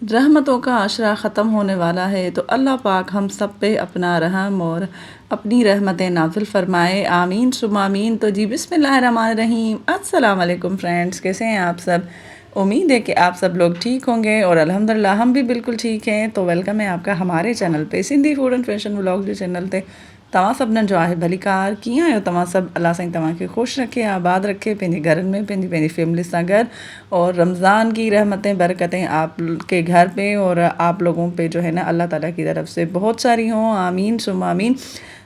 रहमतों का आशरा ख़त्म होने वाला है, तो अल्लाह पाक हम सब पे अपना रहम और अपनी रहमतें नाज़िल फ़रमाए। आमीन सुम्मा आमीन। तो जी बिस्मिल्लाहिर्रहमानिर्रहीम। अस्सलाम वालेकुम फ्रेंड्स, कैसे हैं आप सब? उम्मीद है कि आप सब लोग ठीक होंगे और अल्हम्दुलिल्लाह हम भी बिल्कुल ठीक हैं। तो वेलकम है आपका हमारे चैनल पे, Sindhi food and fashion vlog जो चैनल थे। तव्हां सभिनीनि जो आहे भलीकार, कीअं आहियो तव्हां सभु? अल्लाह साईं तव्हांखे ख़ुशि रखे, आबाद रखे पंहिंजे घरनि में, पंहिंजी फैमिली सां गॾु। और रमज़ान की रहमतें बरकतें आप के घर पे और आप लोगों पे जो है ना अल्लाह ताला की तरफ से बहुत सारी हों। आमीन सुम्मा आमीन।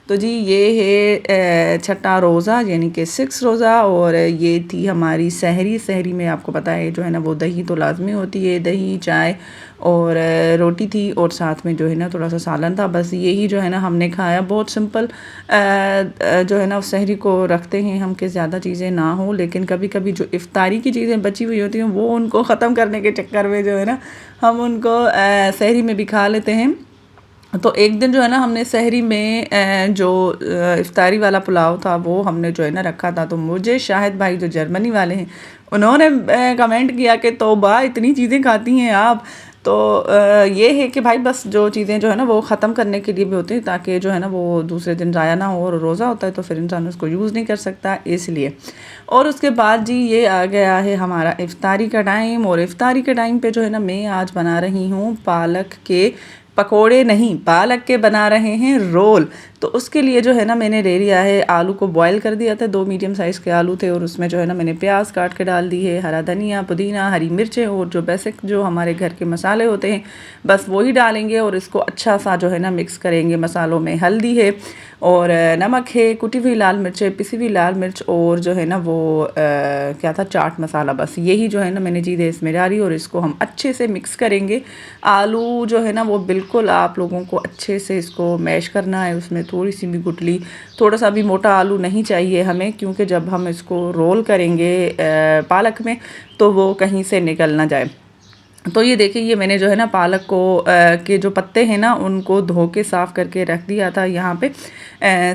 तो जी ये है छठा रोज़ा यानी कि 6 रोज़ा, और ये थी हमारी सहरी। सहरी में आपको पता है जो है ना वो दही तो लाजमी होती है, दही चाय और रोटी थी, और साथ में जो है ना थोड़ा सा सालन था। बस यही जो है ना हमने खाया। बहुत सिंपल जो है ना उस सहरी को रखते हैं हम कि ज़्यादा चीज़ें ना हो, लेकिन कभी कभी जो इफ्तारी की चीज़ें बची हुई होती हैं वो उनको ख़त्म करने के चक्कर में जो है ना हम उनको सहरी में भी खा लेते हैं। तो एक दिन जो है ना हमने सहरी में जो इफ्तारी वाला पुलाव था वो हमने जो है ना रखा था। तो मुझे शाहिद भाई जो जर्मनी वाले हैं उन्होंने कमेंट किया कि तौबा इतनी चीज़ें खाती हैं आप। तो ये है कि भाई बस जो चीज़ें जो है ना वो ख़त्म करने के लिए भी होती हैं, ताकि जो है ना वो दूसरे दिन ज़ाया ना हो। और रोज़ा होता है तो फिर इंसान उसको यूज़ नहीं कर सकता, इसलिए। और उसके बाद जी ये आ गया है हमारा इफ्तारी का टाइम, और इफ्तारी के टाइम पे जो है ना मैं आज बना रही हूँ पालक के पकोड़े, नहीं पालक के बना रहे हैं रोल। तो उसके लिए जो है ना मैंने ले लिया है, आलू को बॉयल कर दिया था, 2 मीडियम साइज़ के आलू थे, और उसमें जो है ना मैंने प्याज काट के डाल दी है, हरा धनिया, पुदीना, हरी मिर्चें, और जो बेसिक जो हमारे घर के मसाले होते हैं बस वही डालेंगे, और इसको अच्छा सा जो है ना मिक्स करेंगे। मसालों में हल्दी है और नमक है, कुटी हुई लाल मिर्च है, पिसी हुई लाल मिर्च, और जो है ना वो क्या था, चाट मसाला। बस यही जो है ना मैंने चीज़ें इसमें डाली, और इसको हम अच्छे से मिक्स करेंगे। आलू जो है ना वो बिल्कुल आप लोगों को अच्छे से इसको मैश करना है, उसमें थोड़ी सी भी गुठली, थोड़ा सा भी मोटा आलू नहीं चाहिए हमें, क्योंकि जब हम इसको रोल करेंगे पालक में तो वो कहीं से निकल ना जाए। तो ये देखिए, ये मैंने जो है ना पालक को के जो पत्ते हैं ना उनको धो के साफ़ करके रख दिया था यहाँ पे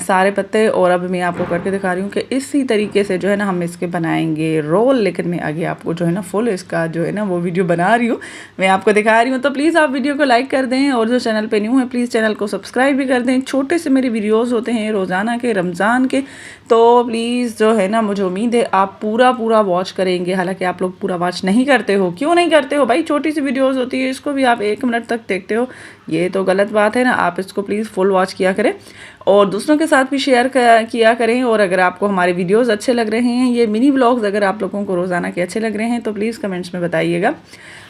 सारे पत्ते। और अब मैं आपको करके दिखा रही हूँ कि इसी तरीके से जो है ना हम इसके बनाएंगे रोल। लेकिन मैं आगे आपको जो है ना फुल इसका जो है ना वो वीडियो बना रही हूँ, मैं आपको दिखा रही हूँ। तो प्लीज़ आप वीडियो को लाइक कर दें, और जो चैनल पे न्यू है प्लीज़ चैनल को सब्सक्राइब भी कर दें। छोटे से मेरे वीडियोज़ होते हैं रोज़ाना के, रमज़ान के। तो प्लीज़ जो है ना मुझे उम्मीद है आप पूरा वॉच करेंगे। हालांकि आप लोग पूरा वॉच नहीं करते हो, क्यों नहीं करते हो भाई? छोटी सी वीडियोस होती है, इसको भी आप 1 मिनट तक देखते हो, ये तो गलत बात है ना। आप इसको प्लीज़ फुल वॉच किया करें और दूसरों के साथ भी शेयर किया करें। और अगर आपको हमारे वीडियोस अच्छे लग रहे हैं, ये मिनी व्लॉग्स अगर आप लोगों को रोज़ाना के अच्छे लग रहे हैं, तो प्लीज़ कमेंट्स में बताइएगा।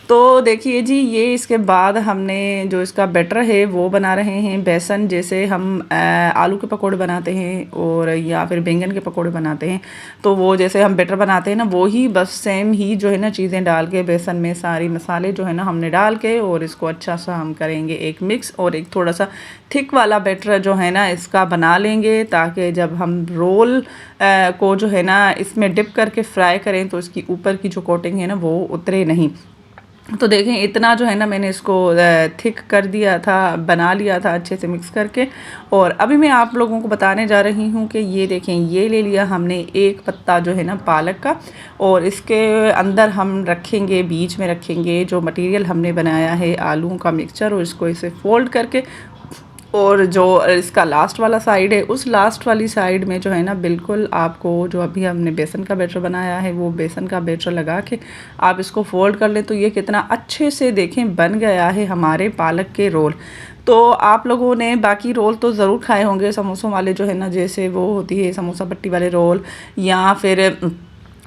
तो देखिए जी, ये इसके बाद हमने जो इसका बैटर है वो बना रहे हैं बेसन। जैसे हम आलू के पकोड़े बनाते हैं और या फिर बैंगन के पकोड़े बनाते हैं, तो वो जैसे हम बैटर बनाते हैं ना, वो ही बस सेम ही जो है ना चीज़ें डाल के बेसन में सारी मसाले जो है ना हमने डाल के, और इसको अच्छा सा हम करेंगे एक मिक्स, और एक थोड़ा सा थिक वाला बैटर जो है ना इसका बना लेंगे, ताकि जब हम रोल को जो है ना इसमें डिप करके फ्राई करें तो इसकी ऊपर की जो कोटिंग है ना वो उतरे नहीं। तो देखें, इतना जो है ना मैंने इसको थिक कर दिया था, बना लिया था अच्छे से मिक्स करके। और अभी मैं आप लोगों को बताने जा रही हूँ कि ये देखें, ये ले लिया हमने एक पत्ता जो है ना पालक का, और इसके अंदर हम रखेंगे, बीच में रखेंगे जो मटेरियल हमने बनाया है आलूओं का मिक्सचर, और इसको इसे फोल्ड करके, और जो इसका लास्ट वाला साइड है उस लास्ट वाली साइड में जो है ना बिल्कुल आपको जो अभी हमने बेसन का बैटर बनाया है वो बेसन का बैटर लगा के आप इसको फोल्ड कर लें। तो ये कितना अच्छे से देखें बन गया है हमारे पालक के रोल। तो आप लोगों ने बाकी रोल तो ज़रूर खाए होंगे, समोसों वाले जो है ना, जैसे वो होती है समोसा पट्टी वाले रोल, या फिर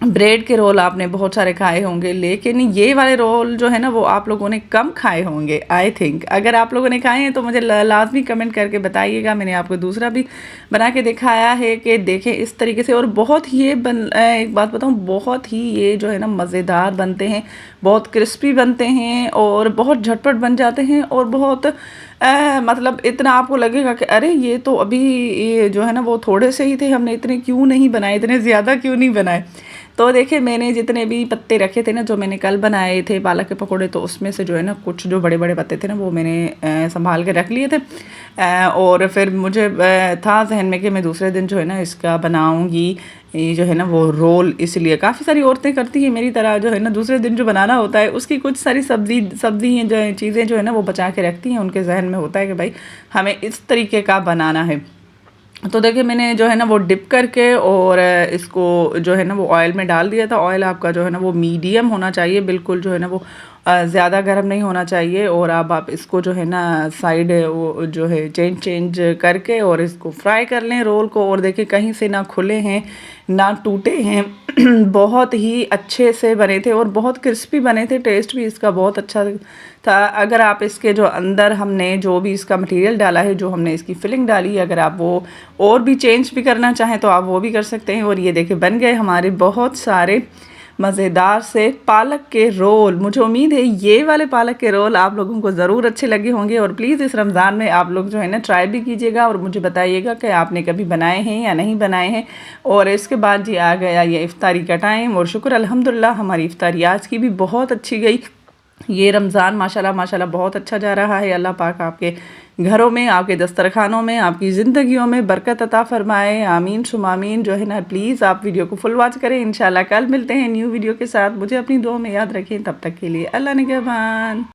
ब्रेड के रोल आपने बहुत सारे खाए होंगे। लेकिन ये वाले रोल जो है ना वो आप लोगों ने कम खाए होंगे आई थिंक। अगर आप लोगों ने खाए हैं तो मुझे लाजमी कमेंट करके बताइएगा। मैंने आपको दूसरा भी बना के दिखाया है कि देखें इस तरीके से, और बहुत ही ये एक बात बताऊं, बहुत ही ये जो है ना मज़ेदार बनते हैं, बहुत क्रिस्पी बनते हैं, और बहुत झटपट बन जाते हैं, और बहुत मतलब इतना आपको लगेगा कि अरे ये तो अभी ये जो है ना वो थोड़े से ही थे, हमने इतने क्यों नहीं बनाए, इतने ज़्यादा क्यों नहीं बनाए। तो देखिए मैंने जितने भी पत्ते रखे थे ना, जो मैंने कल बनाए थे पालक के पकौड़े, तो उसमें से जो है ना कुछ जो बड़े बड़े पत्ते थे ना वो मैंने संभाल के रख लिए थे। और फिर मुझे था जहन में कि मैं दूसरे दिन जो है ना इसका बनाऊंगी ये जो है ना वो रोल। इसलिए काफ़ी सारी औरतें करती हैं मेरी तरह, जो है ना दूसरे दिन जो बनाना होता है उसकी कुछ सारी सब्जी जो है चीज़ें जो है ना वो बचा के रखती हैं। उनके जहन में होता है कि भाई हमें इस तरीके का बनाना है। तो देखिए मैंने जो है ना वो डिप करके और इसको जो है ना वो ऑयल में डाल दिया था। ऑयल आपका जो है ना वो मीडियम होना चाहिए, बिल्कुल जो है ना वो ज़्यादा गर्म नहीं होना चाहिए। और अब आप इसको जो है ना साइड वो जो है चेंज करके और इसको फ्राई कर लें रोल को। और देखिए कहीं से ना खुले हैं ना टूटे हैं बहुत ही अच्छे से बने थे और बहुत क्रिस्पी बने थे। टेस्ट भी इसका बहुत अच्छा था। अगर आप इसके जो अंदर हमने जो भी इसका मटेरियल डाला है, जो हमने इसकी फिलिंग डाली है, अगर आप वो और भी चेंज भी करना चाहें तो आप वो भी कर सकते हैं। और ये देखिए बन गए हमारे बहुत सारे मज़ेदार से पालक के रोल। मुझे उम्मीद है ये वाले पालक के रोल आप लोगों को ज़रूर अच्छे लगे होंगे। और प्लीज़ इस रमज़ान में आप लोग जो है ना ट्राई भी कीजिएगा और मुझे बताइएगा कि आपने कभी बनाए हैं या नहीं बनाए हैं। और इसके बाद जी आ गया ये इफ्तारी का टाइम और शुक्र अल्हम्दुलिल्लाह हमारी इफ्तारी आज की भी बहुत अच्छी गई। ये रमज़ान माशाल्लाह माशाल्लाह बहुत अच्छा जा रहा है। अल्लाह पाक आपके घरों में, आपके दस्तरखानों में, आपकी ज़िंदगियों में बरकत अता फ़रमाए। आमीन शुम आमीन। जो है ना प्लीज़ आप वीडियो को फुल वॉच करें। इंशाल्लाह कल मिलते हैं न्यू वीडियो के साथ। मुझे अपनी दुआ में याद रखें। तब तक के लिए अल्लाह निगहबान।